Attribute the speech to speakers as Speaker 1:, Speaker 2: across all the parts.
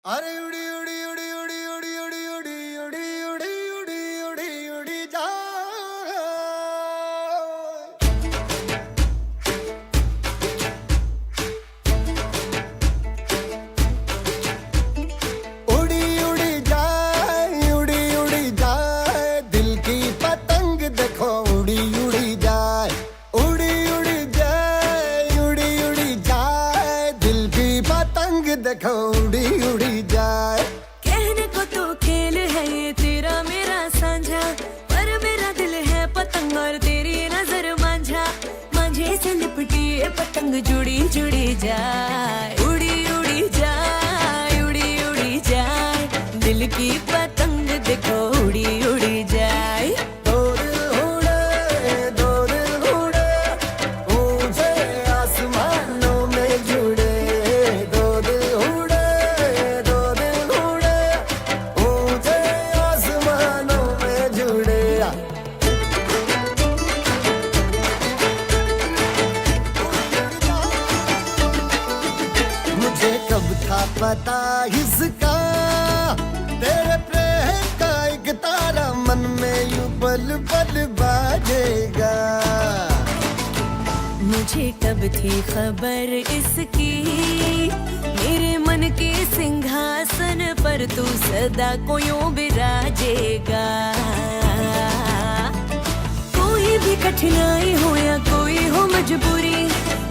Speaker 1: अरे उड़ी उड़ी उड़ी उड़ी उड़ी उड़ी उड़ी उड़ी उड़ी उड़ी उड़ी उड़ी जा उड़ी उड़ी जाए उड़ी उड़ी जाए दिल की पतंग देखो उड़ी उड़ी जाए उड़ी उड़ी जाए उड़ी उड़ी जाए दिल की पतंग देखो उड़ी उड़ी जाए।
Speaker 2: कहने को तो खेल है ये तेरा मेरा साझा, पर मेरा दिल है पतंग और तेरी नजर मांझा। मांझे से लिपटी ये पतंग जुड़ी जुड़ी जाए उड़ी उड़ी जाए उड़ी उड़ी जाए दिल की पतंग देखो उड़ी उड़ी जाए।
Speaker 1: दो दिल उड़े ऊंचे आसमानों में जुड़े दो दिल उड़े ऊंचे आसमानों में जुड़े। मुझे कब था पता इसका तेरे प्रेम का एक तारा मन में यूं पल पल बाजेगा।
Speaker 2: मुझे कब थी खबर इसकी मेरे मन के सिंहासन पर तू सदा को यूं विराजेगा। कोई भी कठिनाई हो या कोई हो मजबूरी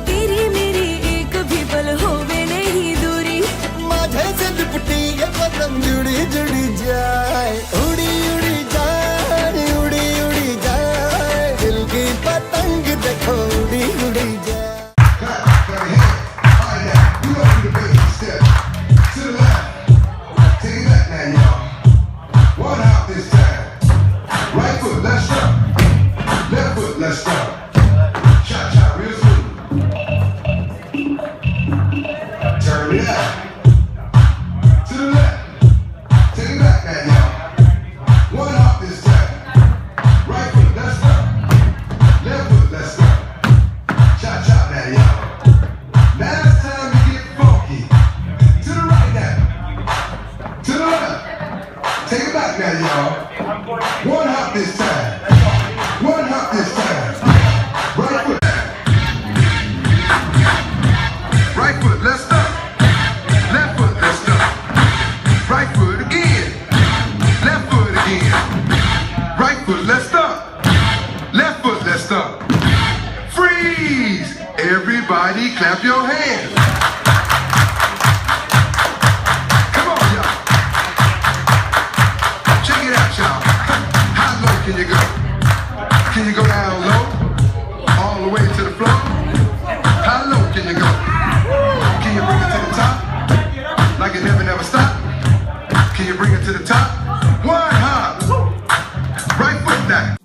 Speaker 2: तेरी मेरी एक भी पल होवे नहीं दूरी।
Speaker 1: माझे से लिपटी ये पतंग जुड़ी जुड़ी जाए उड़ी उड़ी जाए उड़ी उड़ी जाए दिल की पतंग देखो उड़ी उड़ी जाए।
Speaker 3: One hop this time. One hop this time. Right foot. Right foot, let's stop. Left foot, let's stop. Right foot again. Left foot again. Right foot, let's stop. Left foot, let's stop. Freeze! Everybody clap your hands. Can you go? Can you go down low? All the way to the floor? How low can you go? Can you bring it to the top? Like it never stop? Can you bring it to the top? One hop. Right foot down.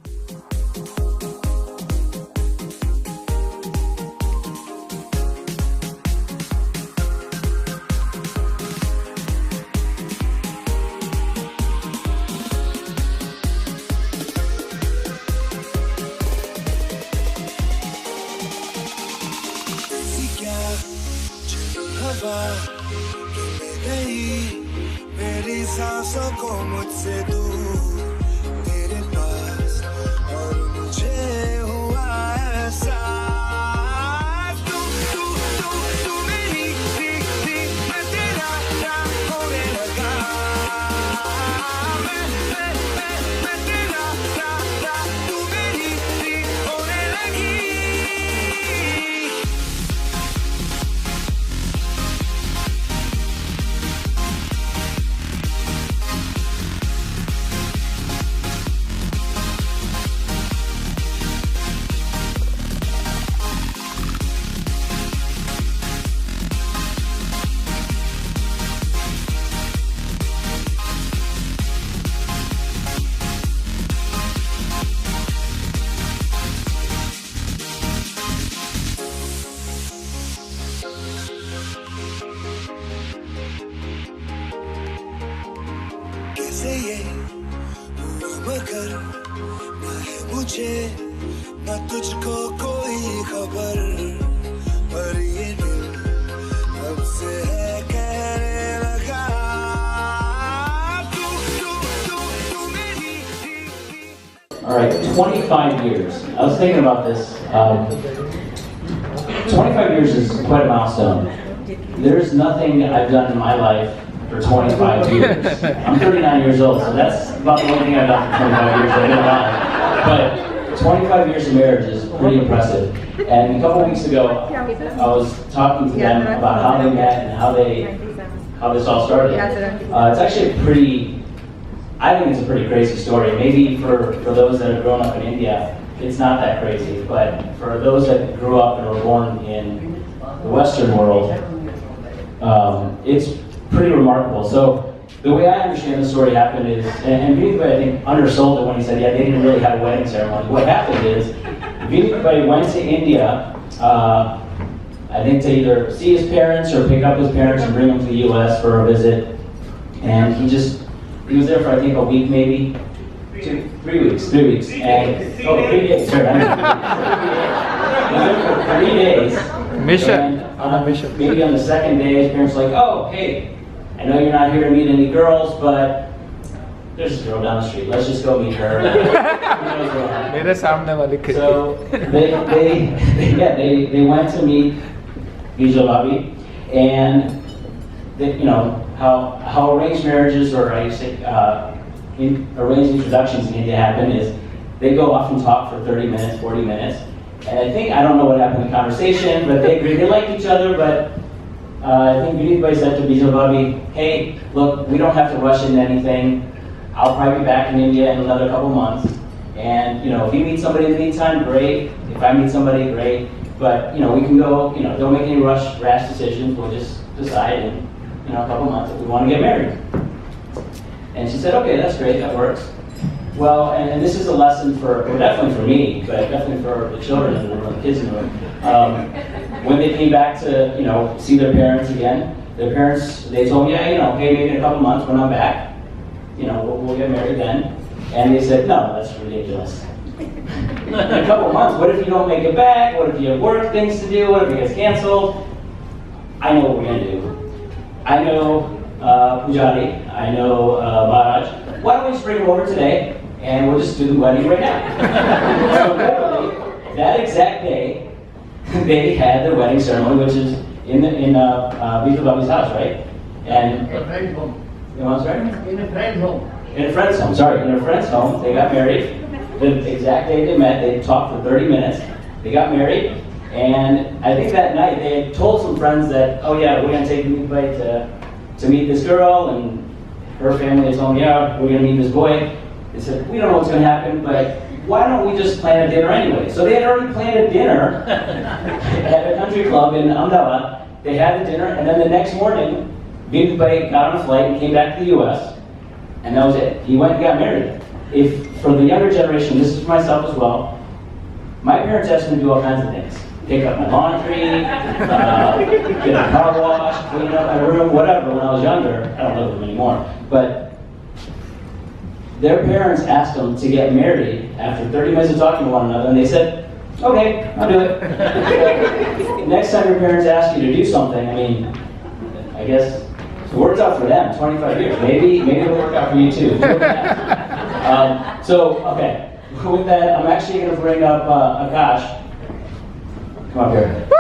Speaker 4: हवा गई मेरी सांसों को मुझसे दूर तेरे पास और मुझे हुआ एहसास तू मेरी थी मैं तेरा होने लगा मैं तेरा तू मेरी थी होने लगी। कैसे ये हुआ मगर ना है मुझे ना तुझको कोई खबर पर ये दिल अब से है कहने लगा
Speaker 5: right, 25 years. I was thinking about this. 25 years is quite a milestone. There's nothing I've done in my life for 25 years. I'm 39 years old, so that's about the only thing I've done for 25 years I've been alive. But 25 years of marriage is pretty impressive. And a couple weeks ago, I was talking to them about how they met and how this all started. It's actually I think it's a pretty crazy story. Maybe for those that have grown up in India, it's not that crazy. But for those that grew up and were born in the Western world, it's pretty remarkable. So the way I understand the story happened is, and Vinit, I think, undersold it when he said, yeah, they didn't really have a wedding ceremony. What happened is, Vinit went to India, I think to either see his parents or pick up his parents and bring them to the US for a visit. And he was there for, I think, a week maybe. 3 weeks. And, 3 days, sorry. He was there for 3 days.
Speaker 6: Mission.
Speaker 5: And, maybe on the second day, his parents were like, oh, hey, I know you're not here to meet any girls, but there's this girl down the street. Let's just go meet her.
Speaker 6: मेरे सामने वाली खिड़की.
Speaker 5: So they went to meet Bijal, and how arranged marriages, or I say arranged introductions in India happen is they go off and talk for 30 minutes, 40 minutes, and I don't know what happened in the conversation, but they agreed they liked each other, but I think Vinit said to Bijal, hey, look, we don't have to rush into anything. I'll probably be back in India in another couple months. And if you meet somebody in the meantime, great. If I meet somebody, great. But we can go, don't make any rash decisions. We'll just decide in a couple months if we want to get married. And she said, okay, that's great, that works. Well, and this is a lesson definitely for me, but definitely for the children in the room, the kids in the room. When they came back to, see their parents again, their parents, they told me, hey, maybe in a couple months when I'm back, we'll get married then. And they said, no, that's ridiculous. In a couple months, what if you don't make it back? What if you have work things to do? What if it gets canceled? I know what we're gonna do. I know Pujari, I know Maharaj. Why don't we just bring him over today and we'll just do the wedding right now? So literally, that exact day, they had their wedding ceremony, which is in Bijal Babi's house, right? And
Speaker 7: A friend's home.
Speaker 5: you know, sorry?
Speaker 7: In a friend's home.
Speaker 5: In a friend's home, sorry, in a friend's home. They got married. The exact day they met, they talked for 30 minutes. They got married, and I think that night they had told some friends that, oh yeah, we're gonna take Vinit to meet this girl, and her family told them, yeah, we're gonna meet this boy. They said, we don't know what's gonna happen, but why don't we just plan a dinner anyway? So they had already planned a dinner at a country club in Ahmedabad. They had the dinner, and then the next morning, Vinit got on a flight and came back to the US, and that was it. He went and got married. If, for the younger generation, this is for myself as well, my parents asked me to do all kinds of things. Pick up my laundry, get a car wash, clean up my room, whatever, when I was younger. I don't live with them anymore. But their parents asked them to get married after 30 minutes of talking to one another, and they said, okay, I'll do it. Next time your parents ask you to do something, I guess it worked out for them, 25 years. Maybe it'll work out for you too. Okay. With that, I'm actually going to bring up Akash. Come up here. Woo!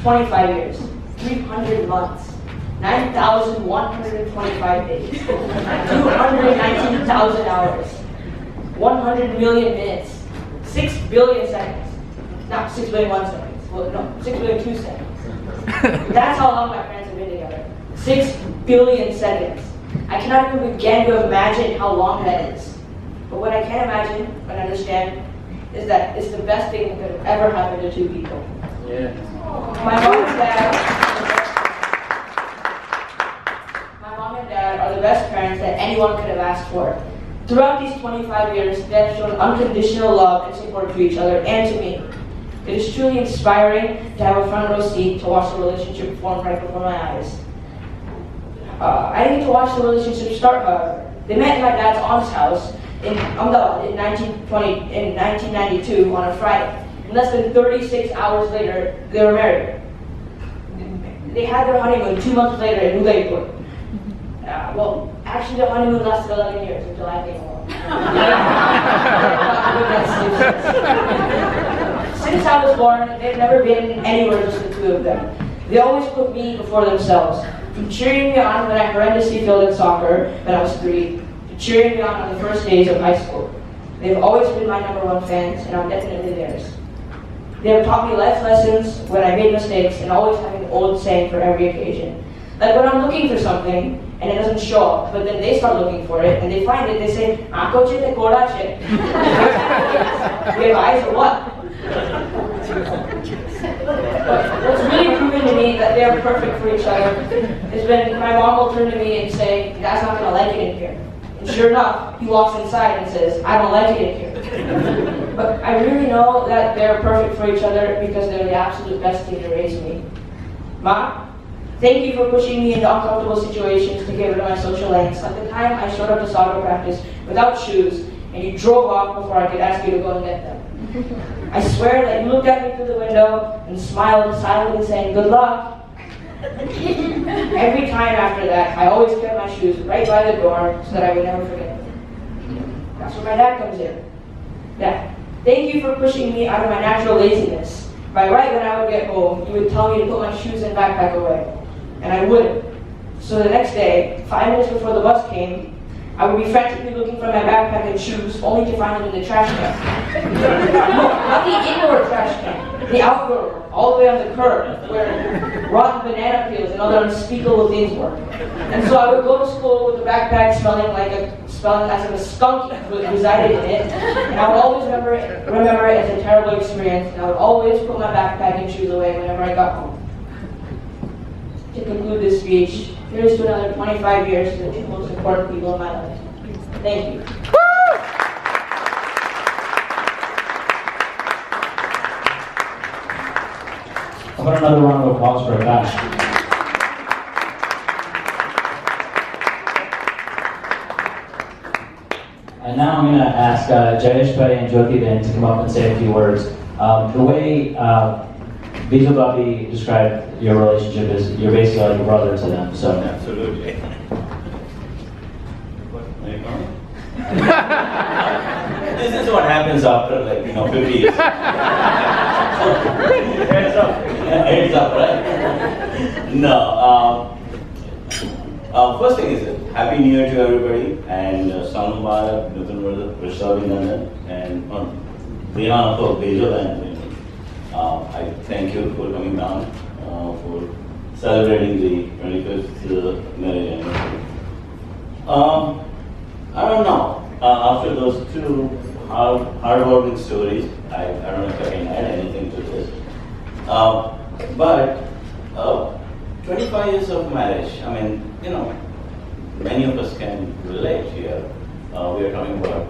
Speaker 8: 25 years, 300 months, 9,125 days, 219,000 hours, 100 million minutes, 6 billion seconds. Not 6 billion 1 seconds. Well, no, 6 billion 2 seconds. That's how long my parents have been together. 6 billion seconds. I cannot even begin to imagine how long that is. But what I can imagine and understand is that it's the best thing that could have ever happened to two people.
Speaker 5: Yeah.
Speaker 8: My mom and dad are the best parents that anyone could have asked for. Throughout these 25 years, they have shown unconditional love and support to each other and to me. It is truly inspiring to have a front row seat to watch the relationship form right before my eyes. I didn't get to watch the relationship start, however. They met in my dad's aunt's house in Ahmedabad in 1992 on a Friday. And less than 36 hours later, they were married. They had their honeymoon 2 months later in Udaipur. Well, actually the honeymoon lasted 11 years until I came along. Since I was born, they've never been anywhere just the two of them. They always put me before themselves. From cheering me on when I horrendously failed at soccer when I was 3, to cheering me on the first days of high school. They've always been my #1 fans, and I'm definitely theirs. They have taught me life lessons when I made mistakes, and always having an old saying for every occasion. Like when I'm looking for something, and it doesn't show up, but then they start looking for it, and they find it, they say, "Aako che te koda che." They have eyes or what? What's really proven to me that they are perfect for each other is when my mom will turn to me and say, "Dad's not going to like it in here." And sure enough, he walks inside and says, "I don't like it in here." But I really know that they're perfect for each other because they're the absolute best team to raise me. Ma, thank you for pushing me into uncomfortable situations to get rid of my social lengths. Like the time I showed up to soccer practice without shoes and you drove off before I could ask you to go and get them. I swear that you looked at me through the window and smiled silently saying, "Good luck." Every time after that, I always kept my shoes right by the door so that I would never forget them. That's where my dad comes in. Dad, thank you for pushing me out of my natural laziness. By right when I would get home, you would tell me to put my shoes and backpack away. And I wouldn't. So the next day, 5 minutes before the bus came, I would be frantically looking for my backpack and shoes, only to find them in the trash can. No, not the indoor trash can, the outdoor one, all the way on the curb, where rotten banana peels and other unspeakable things were. And so I would go to school with the backpack smelling as if a skunk resided in it, and I would always remember it as a terrible experience, and I would always put my backpack and shoes away whenever I got home. To conclude this speech, here's to another 25 years to the two most important people in my life. Thank you.
Speaker 5: How about another round of applause for Akash? And now I'm going to ask Jayesh Bhai and Jyoti Ben to come up and say a few words. The way Bijal Bobby described your relationship is you're basically like a brother to them. So
Speaker 7: Absolutely. This is what happens after 50 years. Heads up. Heads up, right? No. First thing is Happy New Year to everybody, and Sanu Mubarak, Nuthan Varsa Abhinandan, and on behalf of Bijal and I thank you for coming down for celebrating the 25th marriage anniversary. I don't know. After those two hard-working stories, I don't know if I can add anything to this. But 25 years of marriage, I mean, many of us can relate here. We are talking about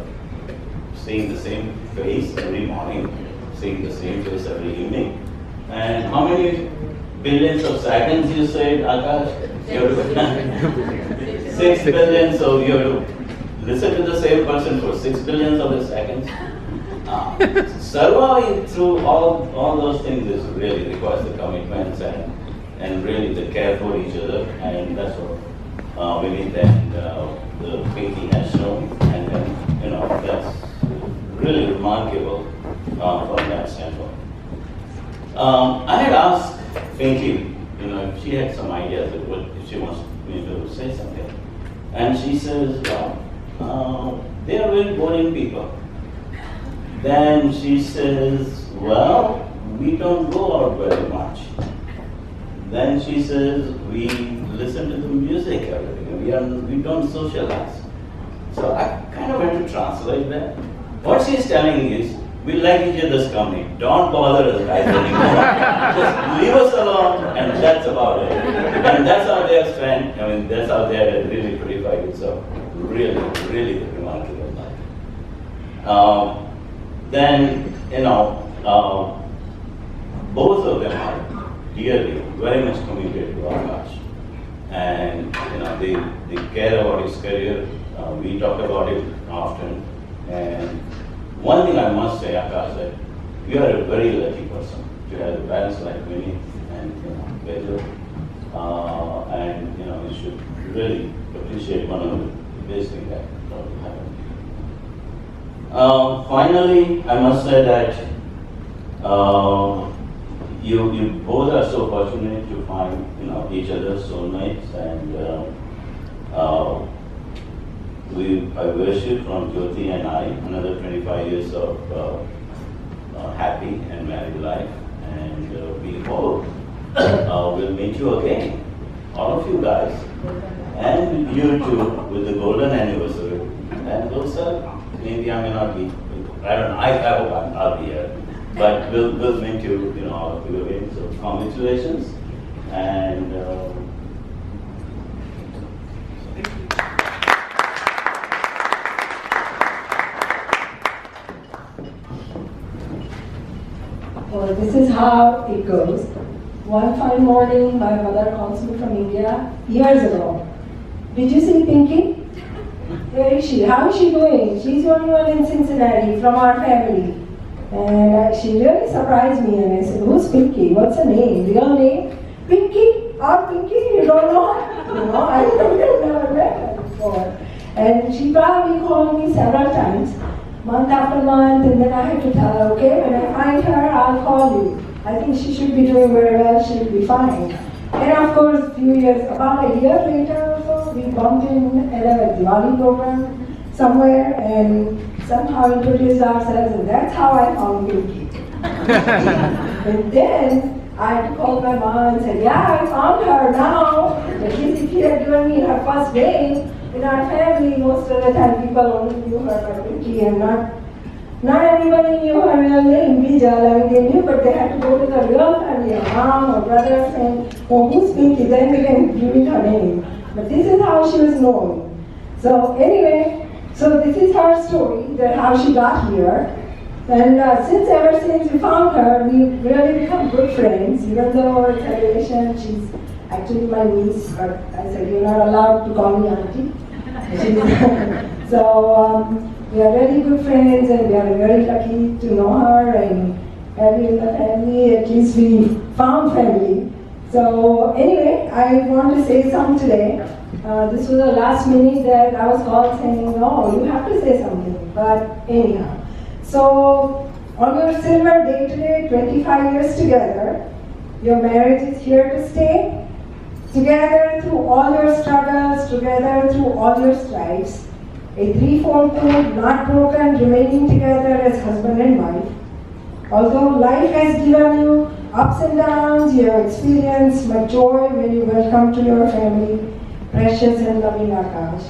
Speaker 7: seeing the same face every morning, seeing the same face every evening. And how many billions of seconds you said, Akash? 6 billion, so you have to listen to the same person for 6 billions of the seconds. Surviving through all those things is really requires the commitments and really the care for each other, and that's what Vinit and the Pinky has shown, and that's really remarkable from that standpoint. I had asked Pinky, if she had some ideas of what if she wants me to say something, and she says, they are very boring people. Then she says, well, we don't go out very much. Then she says, we listen to the music every day. We don't socialize. So I kind of went to translate that. What she's telling is, we like each other's company. Don't bother us guys anymore. Just leave us alone, and that's about it. And that's how they have spent. That's how they have really purified it. So really, really remarkable life. Then, both of them are dearly, very much committed to Akash. And, they care about his career. We talk about it often. And one thing I must say, Akash, that you are a very lucky person to have parents like Vinit and Bijal. And you should really appreciate one of the best things that happened. Finally, I must say that you both are so fortunate to find each other's soulmates, and I wish you from Jyoti and I another 25 years of happy and married life, and we hope we'll meet you again, all of you guys, and you too with the golden anniversary. And those maybe I may not be. I don't know. I hope I'll be here. But we'll meet you, all of you again. So congratulations, and
Speaker 9: well, this is how it goes. One fine morning, my mother calls me from India years ago. Did you see Pinky? Where is she? How is she doing? She's the only one in Cincinnati from our family. And she really surprised me, and I said, who's Pinky? What's her name? Real name? Pinky? Our Pinky? You don't know her? I never met her before. And she probably called me several times, month after month, and then I had to tell her, okay, when I find her, I'll call you. I think she should be doing very well, she'll be fine. And of course, about a year later or so, we bumped in at a Diwali program somewhere, and somehow introduced ourselves, and that's how I found Pinky. And then I had to call my mom and say, yeah, I found her now. But if she had given me her first name, in our family, most of the time people only knew her by Pinky, and not everybody knew her real name, Bijal. I mean, they knew, but they had to go to the real family, her mom or brothers, and who's Pinky? Then we can give it her name. But this is how she was known. So anyway, so this is her story, how she got here. And ever since we found her, we've really become good friends. Even though it's a relation, she's actually my niece, but I said, you're not allowed to call me auntie. So we are really good friends, and we are very lucky to know her and have her in the family. At least we found family. So anyway, I want to say something today. This was the last minute that I was called saying, no, you have to say something. But anyhow, so on your silver day today, 25 years together, your marriage is here to stay. Together through all your struggles, together through all your strides. A threefold code, not broken, remaining together as husband and wife. Although life has given you ups and downs, you have experienced much joy when you welcome to your family, precious and loving Akash.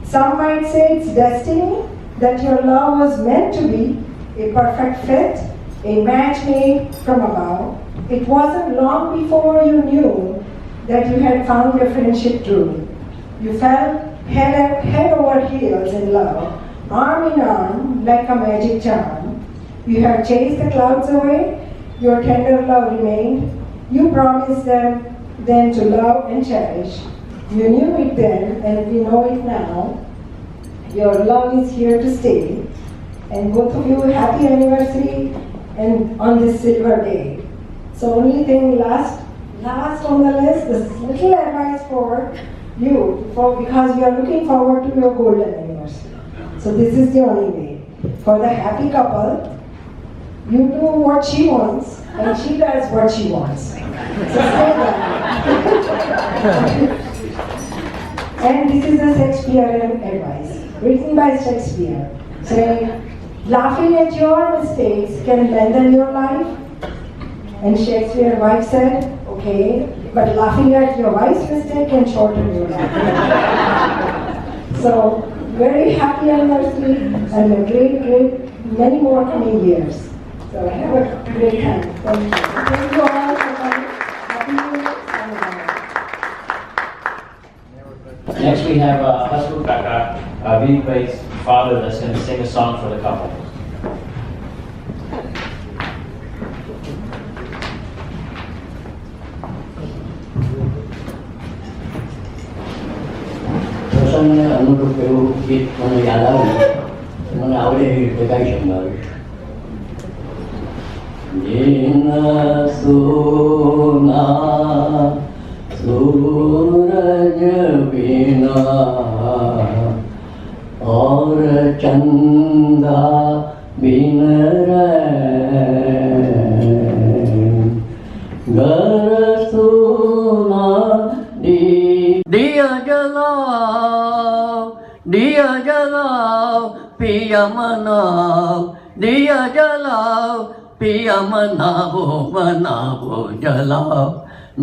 Speaker 9: Some might say it's destiny, that your love was meant to be a perfect fit, a match made from above. It wasn't long before you knew that you had found your friendship true. You fell head over heels in love, arm in arm like a magic charm. You have chased the clouds away, your tender love remained. You promised them then to love and cherish. You knew it then, and we know it now. Your love is here to stay. And both of you, happy anniversary and on this silver day. So only thing last on the list, this little advice for you, because we are looking forward to your golden anniversary. So this is the only way. For the happy couple, you do what she wants, and she does what she wants. So stay there. And this is a Shakespearean advice, written by Shakespeare, saying, laughing at your mistakes can lengthen your life. And Shakespeare's wife said, okay, but laughing at your wife's mistake can shorten your life. So, very happy anniversary and a great, many more coming years. So have a great time. Thank you. Thank you all for coming. Happy New Year.
Speaker 5: Next we have Hasmukh Kaka, Vinit's father, that's going to sing a song for the couple.
Speaker 10: મને અનુરૂપ એવું ગીત મને યાદ આવે મને આવડે એવી રીતે ગાઈ સંભાળીશ સોના સૂરજ વિના चंदा बिन घर सुना दिया जलाओ पिया मनाओ दिया जलाओ पिया मनाओ जलाओ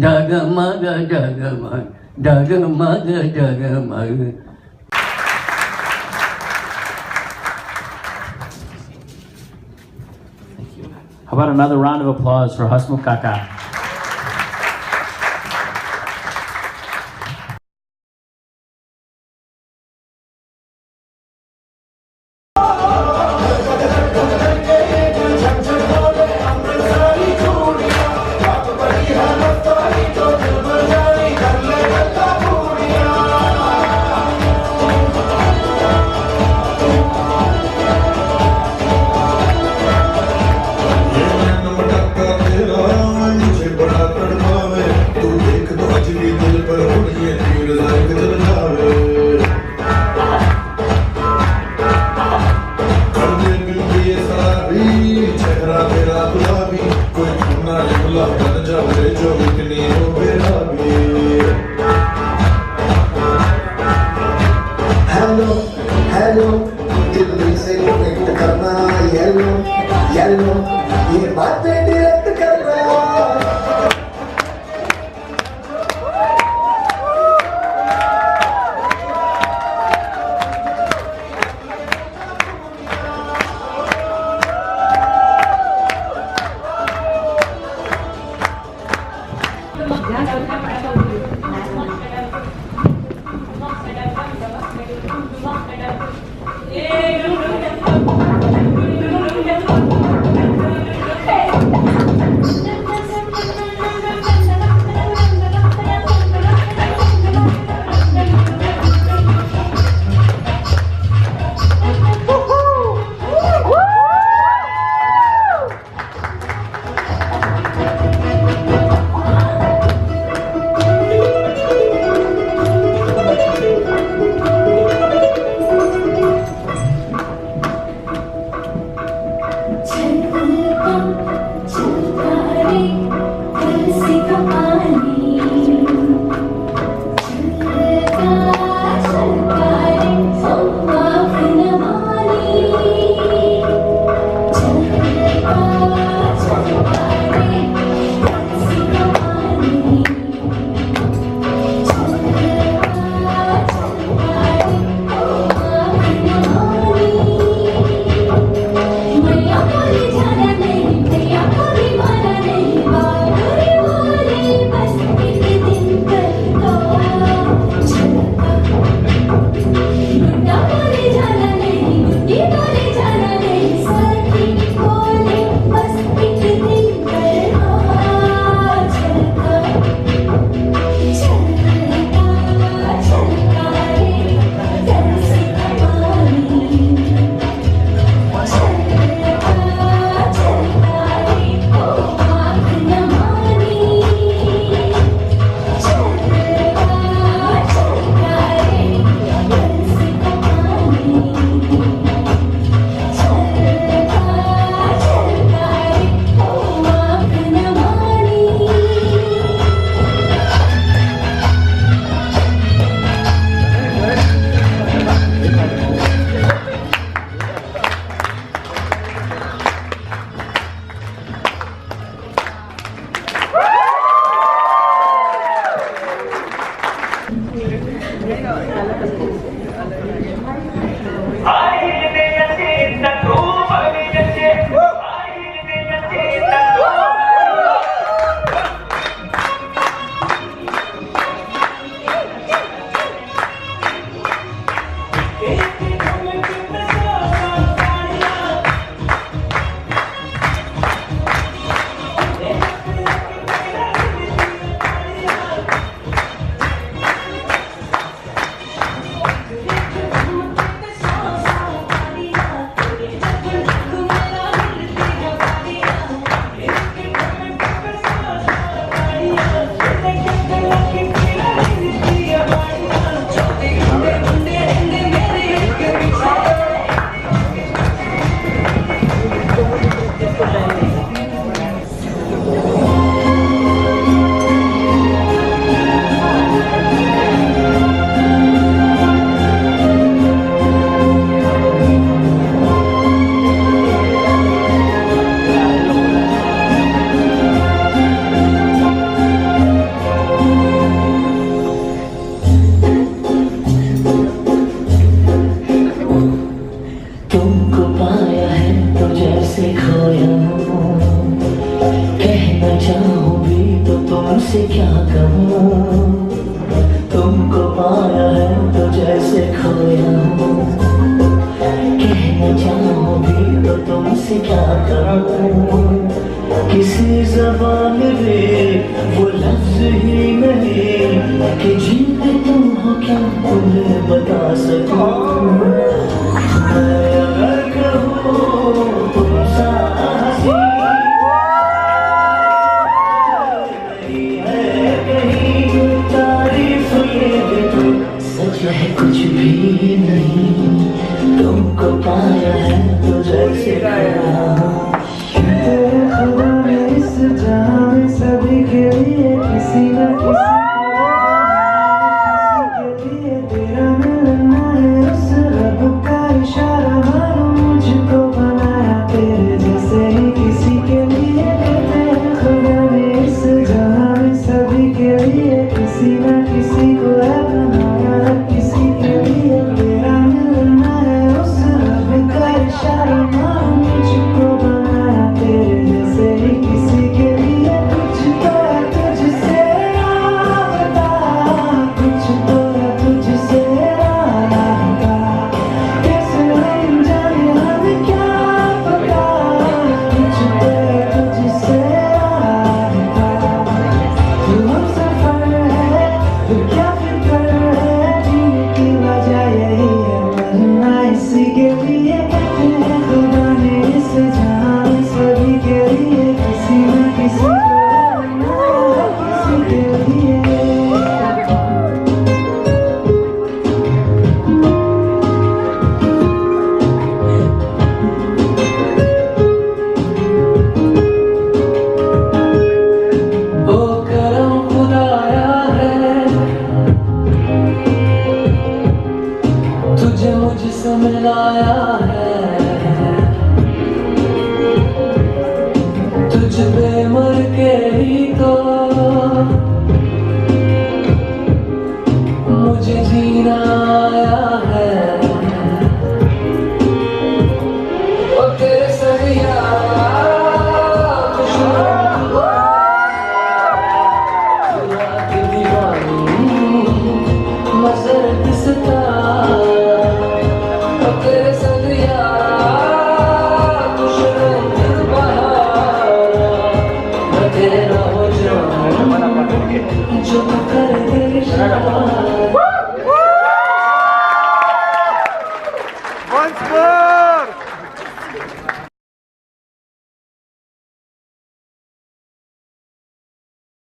Speaker 10: जगमग जगमग जगमग जगमग.
Speaker 5: How about another round of applause for Hasmukh Kaka?
Speaker 1: Hello Delhi से कनेक्ट करना येलो येलो ये बातें डायरेक्ट करना.
Speaker 10: तुमसे क्या कहूँ, तुमको पाया है तो जैसे खोया हूँ। कहना चाहूँ भी तो तुमसे क्या कहूँ, किसी ज़बान में वो लफ्ज़ ही नहीं कि जीते तुम हो क्या तुम्हें बता सकूँ। मैं अगर कहूँ तुम सा हंसी नहीं है कहीं, तारीफ ये भी तो सच है कुछ भी नहीं। तुमको पाया है तो जैसे खोया हूँ।
Speaker 4: इस जहां में सभी के लिए किसी न किसी के लिए तेरा मिलना है उस रब का इशारा। मानो मुझको बनाया तेरे जैसे ही किसी के लिए कहते हैं खुदा ने इस जहां में सभी के लिए किसी न किसी को है बनाया। किसी के लिए तेरा मिलना है उस रब का इशारा। मानो मुझको बनाया तेरे जैसे ही किसी के लिए। कुछ तो है तुझसे राबता, कुछ तो है तुझसे राबता। कैसे हम जाने हमें क्या पता, कुछ तो है तुझसे राबता। तू हमसे